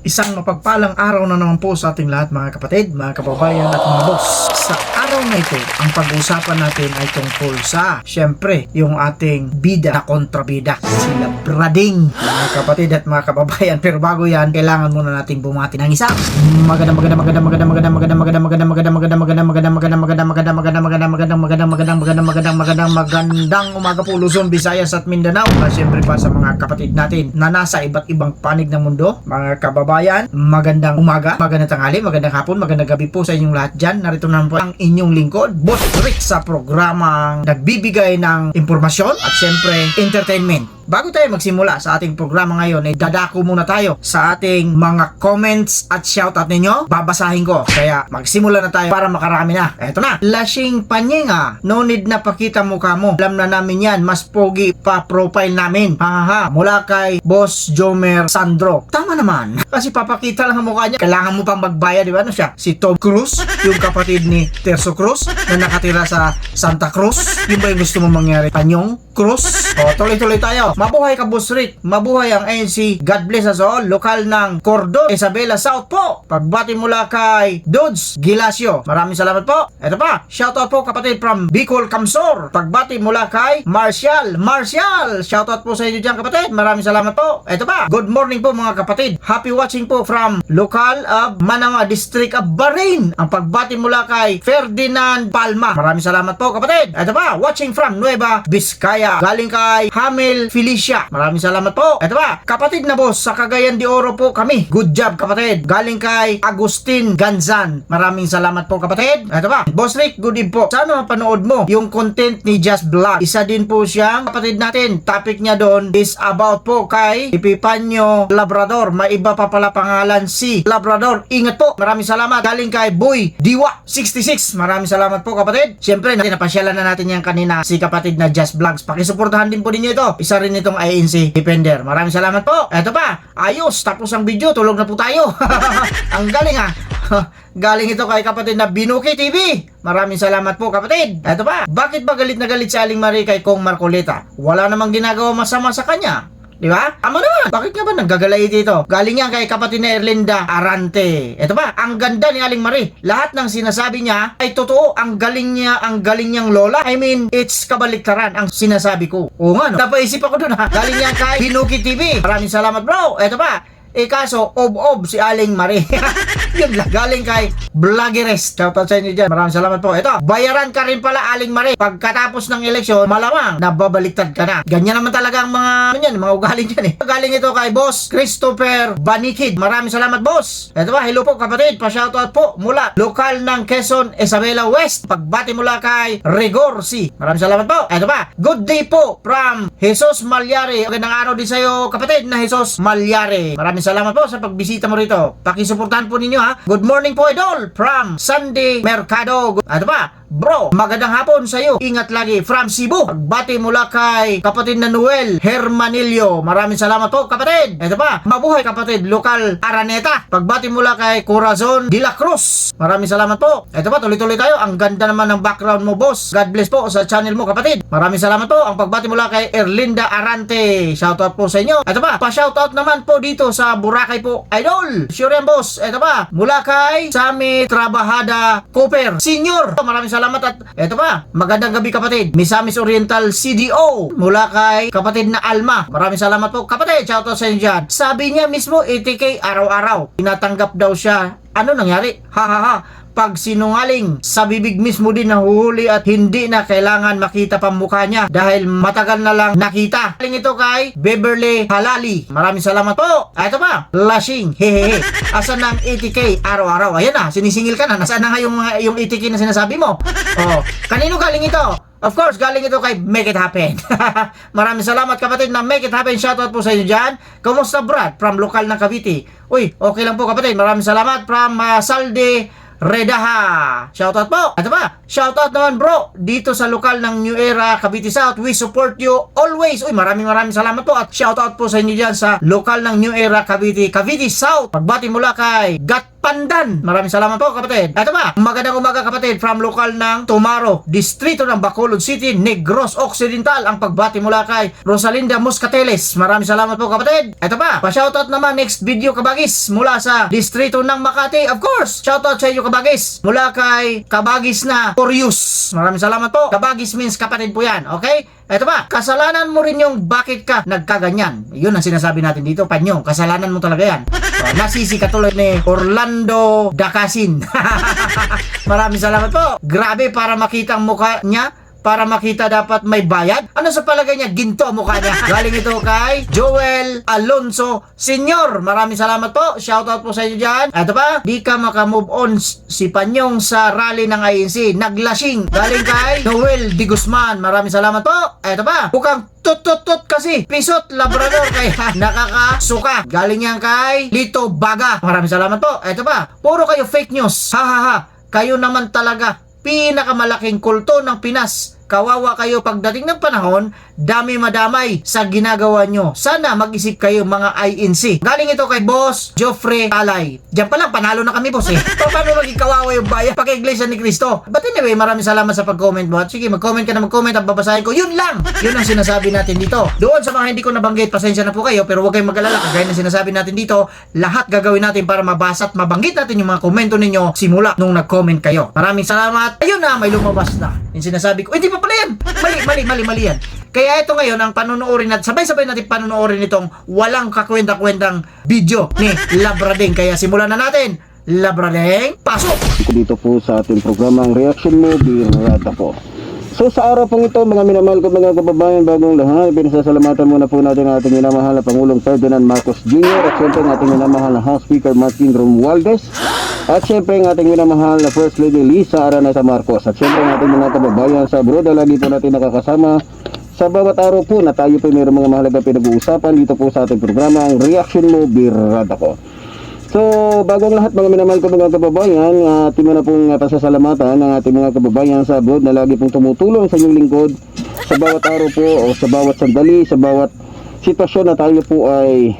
Isang mapagpalang araw na naman po sa ating lahat mga kapatid, mga kababayan at mga boss. Sa araw na ito, ang pag-uusapan natin ay tungkol sa, syempre, yung ating bida na kontrabida, sila Brading, mga kapatid at mga kababayan. Pero bago yan, kailangan muna nating bumati ng isa. Magandang umaga po Luzon, Visayas at Mindanao. Syempre pa sa mga kapatid natin na nasa iba't ibang panig ng mundo, mga kababayan. Magandang umaga, magandang tanghali, magandang hapon, magandang gabi po sa inyong lahat dyan. Narito naman po ang inyong lingkod, Boss Rick, sa programang nagbibigay ng impormasyon at syempre entertainment. Bago tayo magsimula sa ating programa ngayon, ay dadako muna tayo sa ating mga comments at shoutout ninyo. Babasahin ko. Kaya magsimula na tayo para makarami na. Eto na. Lashing Panyinga, no need na pakita mukha mo. Alam na namin yan. Mas pogi pa profile namin. Hahaha. Mula kay Boss Jomer Sandro. Tama naman. Kasi papakita lang ang mukha niya. Kailangan mo pang magbayad, di ba? Ano siya? Si Tom Cruise, yung kapatid ni Terzo Cruz na nakatira sa Santa Cruz. Yung ba yung gusto mo mangyari? Panyong Cruz? O, tuloy-tuloy tayo. Mabuhay ka, Boss Rick. Mabuhay ang ANC. God bless us all. Lokal ng Cordon, Isabela South po. Pagbati mula kay Dudes Gilasio. Maraming salamat po. Ito pa. Shoutout po kapatid from Bicol, Kamsor. Pagbati mula kay Martial. Shoutout po sa inyo dyan kapatid. Maraming salamat po. Ito pa. Good morning po mga kapatid. Happy watching po from lokal of Manama District of Bahrain. Ang pagbati mula kay Ferdinand Palma. Maraming salamat po kapatid. Ito pa. Watching from Nueva Vizcaya. Galing kay Hamil Felicia. Maraming salamat po. Ito ba? Kapatid na boss, sa Cagayan de Oro po kami. Good job kapatid. Galing kay Agustin Ganzan. Maraming salamat po kapatid. Ito ba? Boss Rick, good eve po. Sana mapanood mo yung content ni Just Vlog. Isa din po siyang kapatid natin. Topic niya doon is about po kay Epipanyo Labrador. May iba pa pala pangalan si Labrador. Ingat po. Maraming salamat. Galing kay Boy Diwa 66. Maraming salamat po kapatid. Siyempre, napasyalan na natin yan kanina si kapatid na Just Vlogs. Pakisuportahan din po ninyo ito. Isa rin itong ANC Defender. Maraming salamat po. Eto pa. Ayos. Tapos ang video. Tulog na po tayo. Ang galing ha. Galing ito kay kapatid na Binuki TV. Maraming salamat po kapatid. Eto pa. Bakit ba galit na galit si Aling Marie kay Kong Marcoleta? Wala namang ginagawa masama sa kanya. Di ba? Tama naman. Bakit nga ba naggagalay dito? Galing yan kay kapatid na Erlinda Arante. Ito ba? Ang ganda ni Aling Marie. Lahat ng sinasabi niya ay totoo. Ang galing niyang lola. I mean, it's kabaliktaran ang sinasabi ko. Oo nga, no? Napaisip ako dun ha. Galing yan kay Binuki TV. Maraming salamat bro. Ito ba? Kaso, ob si Aling Marie. Yun lang. Galing kay Vloggeres. Shoutout sa inyo dyan. Maraming salamat po. Ito, bayaran ka rin pala Aling Marie. Pagkatapos ng eleksyon, malamang nababaliktad ka na. Ganyan naman talaga ang mga ugaling dyan eh. Galing ito kay Boss Christopher Banikid. Maraming salamat boss. Ito ba, hello po kapatid. Pa-shoutout po mula lokal ng Quezon, Isabela West. Pagbati mula kay Rigor C. Maraming salamat po. Ito ba, good day po from Jesus Malyari. Magandang araw din sa'yo kapatid na Jesus Malyari. Maraming salamat po sa pagbisita mo rito. Pakisuportahan po ninyo ha. Good morning po idol from Sunday Mercado. Ano ba? Bro, magandang hapon sa iyo. Ingat lagi from Cebu. Pagbati mula kay kapatid na Noel Hermanillo. Maraming salamat po kapatid. Ito pa, mabuhay kapatid, lokal Araneta. Pagbati mula kay Corazon de la Cruz. Maraming salamat po. Ito pa, tuloy-tuloy tayo. Ang ganda naman ng background mo boss. God bless po sa channel mo kapatid. Maraming salamat po. Ang pagbati mula kay Erlinda Arante. Shoutout po sa inyo. Ito pa, pa-shoutout naman po dito sa Boracay po. Idol, sure yan boss. Ito pa, mula kay Sami Trabahada Cooper Senior. Maraming salamat at eto pa, magandang gabi kapatid. Misamis Oriental CDO mula kay kapatid na Alma. Maraming salamat po kapatid. Shoutout sa inyo dyan. Sabi niya mismo 80k araw-araw. Tinatanggap daw siya. Ano nangyari? Ha. Pag sinungaling, sa bibig mismo din nahuhuli at hindi na kailangan makita pa mukha niya dahil matagal na lang nakita. Galing ito kay Beverly Halali. Maraming salamat po. Ito pa, Lashing. Hehehe. Asan ng 80k araw-araw? Ayan na, sinisingil ka na. Nasaan na nga yung 80k na sinasabi mo? Oh, kanino galing ito? Of course, galing ito kay Make It Happen. Maraming salamat kapatid na Make It Happen. Shoutout po sa inyo dyan. Kamusta Brad? From lokal ng Cavite. Uy, okay lang po kapatid. Maraming salamat from Salde Redaha. Shoutout po. Ito ba? Shoutout naman bro. Dito sa lokal ng New Era, Cavite South. We support you always. Uy, maraming salamat po. At shoutout po sa inyo dyan sa lokal ng New Era, Cavite South. Pagbati mula kay Gat Pandan. Maraming salamat po kapatid. Ito pa, magandang umaga kapatid from lokal ng Tomaro, distrito ng Bacolod City, Negros Occidental. Ang pagbati mula kay Rosalinda Muscateles. Maraming salamat po kapatid. Ito pa, pa-shoutout naman next video kabagis mula sa distrito ng Makati. Of course, shoutout sa inyo kabagis mula kay Kabagis na Curious. Maraming salamat po. Kabagis means kapatid po yan. Okay? Ito pa, kasalanan mo rin yung bakit ka nagkaganyan. Yun ang sinasabi natin dito, Panyong. Kasalanan mo talaga yan. Nasisi ka tuloy ni Orlando Dacasin. Maraming salamat po. Grabe, para makita ang mukha niya, para makita dapat may bayad. Ano sa palagay niya? Ginto ang mukha niya. Galing ito kay Joel Alonso Senior. Maraming salamat po. Shoutout po sa inyo dyan. Ito pa, di ka makamove on si Panyong sa rally ng INC. Naglasing. Galing kay Noel Di Guzman. Maraming salamat po. Ito pa, bukang tut kasi. Pisot Labrador kaya nakakasuka. Galing yan kay Lito Baga. Maraming salamat po. Ito pa, puro kayo fake news. Ha. Kayo naman talaga pinakamalaking kulto ng Pinas. Kawawa kayo pagdating ng panahon, dami madamay sa ginagawa nyo. Sana mag-isip kayo mga INC. Galing ito kay Boss Joffrey Talay. Diyan pa lang, panalo na kami boss eh. Paano maging kawawa yung bayan pagka-Iglesia ni Cristo? But anyway, maraming salamat sa pag-comment mo. At sige, mag-comment ka na mag-comment at babasahin ko. Yun lang! Yun ang sinasabi natin dito. Doon sa mga hindi ko nabanggit, pasensya na po kayo, pero huwag kayong mag-alala. Kagaya ng sinasabi natin dito, lahat gagawin natin para mabasa at mabanggit natin yung mga komento ninyo simula nung nag-comment kayo. Maraming salamat. Ayun na, may lumabas na. Yung sinasabi ko, hindi pa pala yan. Mali yan. Kaya ito ngayon ang panunuorin natin, sabay-sabay natin panunuorin itong walang kakwenta-kwentang video ni Labradeng. Kaya simulan na natin. Labradeng, pasok! Dito po sa ating programang Reaction Mo Birada po. So sa araw pong ito, mga minamahal ko mga kababayan, bagong lahat, pinasasalamatan muna po natin ang ating minamahal na Pangulong Ferdinand Marcos Jr. at syempre ang ating minamahal na House Speaker Martin Romualdez. At syempre ang ating minamahal na First Lady Lisa Araneta Marcos. At syempre ang ating mga kababayan sa abroad, lagi po natin nakakasama sa bawat araw po na tayo po mayroong mga mahalagang pinag-uusapan dito po sa ating programa ang Reaction Mo Birada ko. So bagong lahat mga minamahal ko mga kababayan, ating mo na pong pasasalamatan ang ating mga kababayan sa abroad na lagi pong tumutulong sa inyong lingkod sa bawat araw po o sa bawat sandali, sa bawat sitwasyon na tayo po ay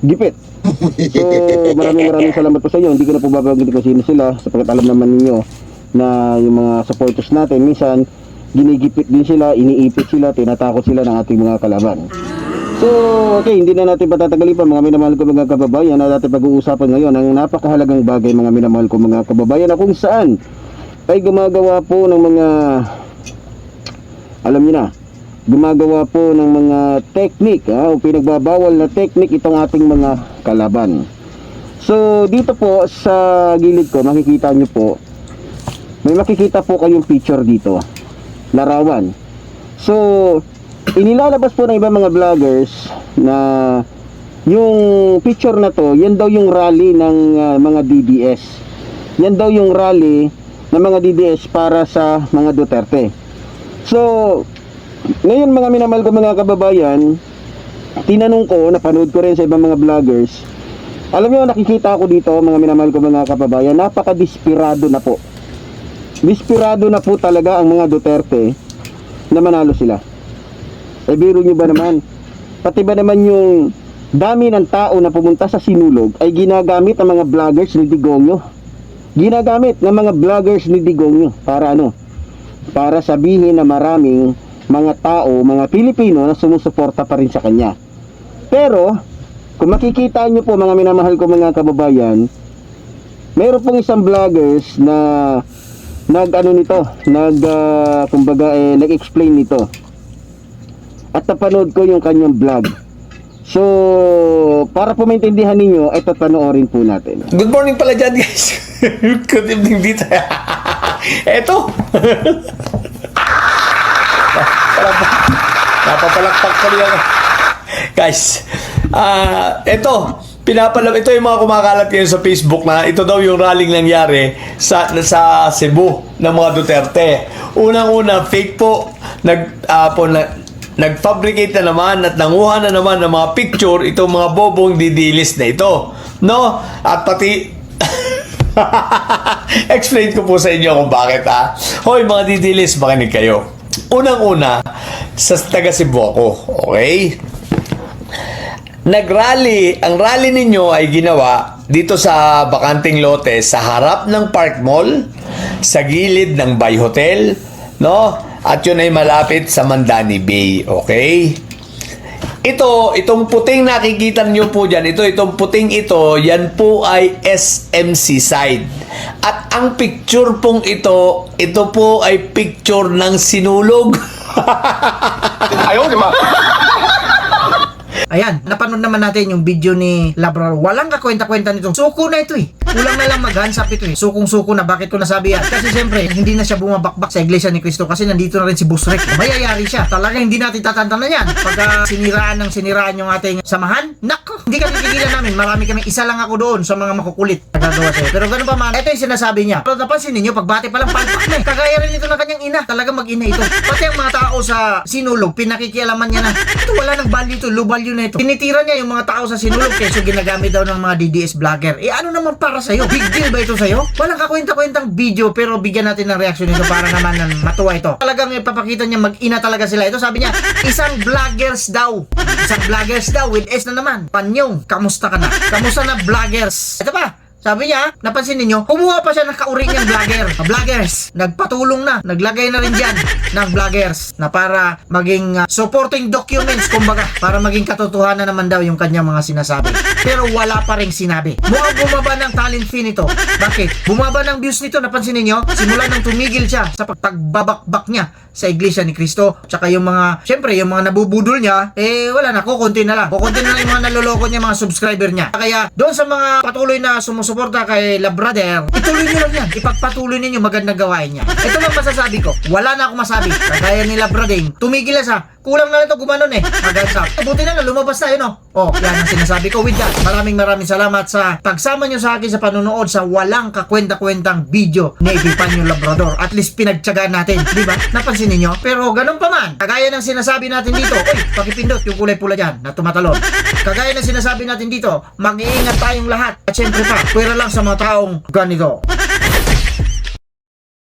gipit. So maraming salamat po sa inyo. Hindi ko na po babanggitin kung sino sila sapagkat alam naman ninyo na yung mga supporters natin minsan ginigipit din sila, iniipit sila, tinatakot sila ng ating mga kalaban. So okay, hindi na natin patatagalin pa mga minamahal ko mga kababayan na natin pag-uusapan ngayon ang napakahalagang bagay mga minamahal ko mga kababayan na kung saan ay gumagawa po ng mga alam niyo na, gumagawa po ng mga technique o pinagbabawal na technique itong ating mga kalaban. So dito po sa gilid ko makikita nyo po, may makikita po kayong picture dito, larawan. So inilalabas po ng ibang mga vloggers na yung picture na to, yan daw yung rally ng mga DDS. Yan daw yung rally ng mga DDS para sa mga Duterte. So ngayon mga minamahal ko mga kababayan, tinanong ko, napanood ko rin sa ibang mga vloggers. Alam nyo, nakikita ko dito mga minamahal ko mga kababayan, napaka-desperado na po. Desperado na po talaga ang mga Duterte na manalo sila. Eh biro nyo ba naman? Pati ba naman yung dami ng tao na pumunta sa Sinulog ay ginagamit ng mga vloggers ni Digongyo. Ginagamit ng mga vloggers ni Digongyo para ano? Para sabihin na maraming mga tao, mga Pilipino na sumusuporta pa rin sa kanya. Pero kung makikita nyo po mga minamahal ko mga kababayan, mayroon pong isang vloggers na nag-explain nito. At napanood ko yung kanyang vlog. So para po maintindihan ninyo, ito panoorin po natin. Good morning pala dyan guys. Good evening dito. Eto. Napapalakpak ko yan. Guys, ito yung mga kumakalat ngayon sa Facebook na ito daw yung rallying nangyari sa Cebu ng mga Duterte. Unang-una, fake po. Nag-fabricate na naman at nanguha na naman ng mga picture itong mga bobong didilis na ito. No? At pati explain ko po sa inyo kung bakit Hoy mga didilis, makinig kayo. Unang-una, sa taga Cebu ako. Okay? Nag-rally, ang rally ninyo ay ginawa dito sa bakanting lote sa harap ng Park Mall, sa gilid ng Bay Hotel, no? At yun ay malapit sa Mandani Bay, okay? Itong puting nakikita niyo po dyan, itong puting ito, yan po ay SMC side. At ang picture pong ito po ay picture ng sinulog. Ayaw, di ba? Ayan, napanood naman natin yung video ni Labrador. Walang kakwenta-kwenta nito. Suko na ito eh. Kulang na lang mag-hands up ito eh. Sukong-suko na. Bakit ko nasabi yan? Kasi siyempre, hindi na siya bumabakbak sa Iglesia ni Cristo kasi nandito na rin si Boss Rick. Mayayari siya. Talaga hindi natin tatantanan yan. Pagka siniraan yung ating samahan, nako, hindi kami tigilan namin. Marami kami. Isa lang ako doon sa mga makukulit na gagawa sa'yo. Pero ganun pa man, ito yung sinasabi niya. Pero napansin ninyo, pagbati pa lang palpak na eh. Kagaya rin ito ng kanyang ina. Talaga mag-ina ito. Pati ang mga tao sa sinulog, pinakikialaman niya na ito wala nang value ito, low value na ito. Tinitira niya yung mga tao sa sinulog keso ginagamit daw ng mga DDS vlogger. Eh ano naman para sa'yo? Big deal ba ito sa'yo? Walang kakwenta-kwentang video pero bigyan natin ng reaksyon nito para naman matuwa ito. Talagang ipapakita niya mag-ina talaga sila. Ito sabi niya, isang vloggers daw. Isang vloggers daw with S na naman. Panyong, kamusta ka na? Kamusta na vloggers? Ito pa. Sabi niya, napansin ninyo, kumuha pa siya ng kauri niyang vloggers. Nagpatulong na, naglagay na rin dyan ng vloggers na para maging supporting documents, kumbaga, para maging katotohanan naman daw yung kanyang mga sinasabi. Pero wala pa rin sinabi. Mukhang bumaba ng talent fee nito. Bakit? Bumaba ng views nito, napansin ninyo, simula nang tumigil siya sa pagbabakbak niya sa Iglesia ni Cristo. Tsaka yung mga, syempre, yung mga nabubudol niya, wala na, kukunti na lang. Kukunti na lang yung mga naloloko niya, mga subscriber niya. Kaya, doon sa mga patuloy na sumusuporta kay Labrador, ituloy niyo lang yan. Ipagpatuloy ninyo magandang gawain niya. Ito lang masasabi ko. Wala na akong masabi. Kagaya ni Labrador, tumigil na siya. Kulang na lang ito gumanon eh. Mag-hands up. Buti na lang, lumabas tayo, no? Oh, yan ang sinasabi ko. With that, maraming salamat sa pagsama nyo sa akin sa panonood sa walang kakwenta-kwentang video ni Epifanio Labrador. At least pinagtyagaan natin, di ba? Napansin ninyo? Pero ganun pa man, kagaya ng sinasabi natin dito, uy, pakipindot yung kulay pula dyan na tumatalon. Kagaya ng sinasabi natin dito, mag-iingat tayong lahat. At syempre pa, pwera lang sa mga taong ganito.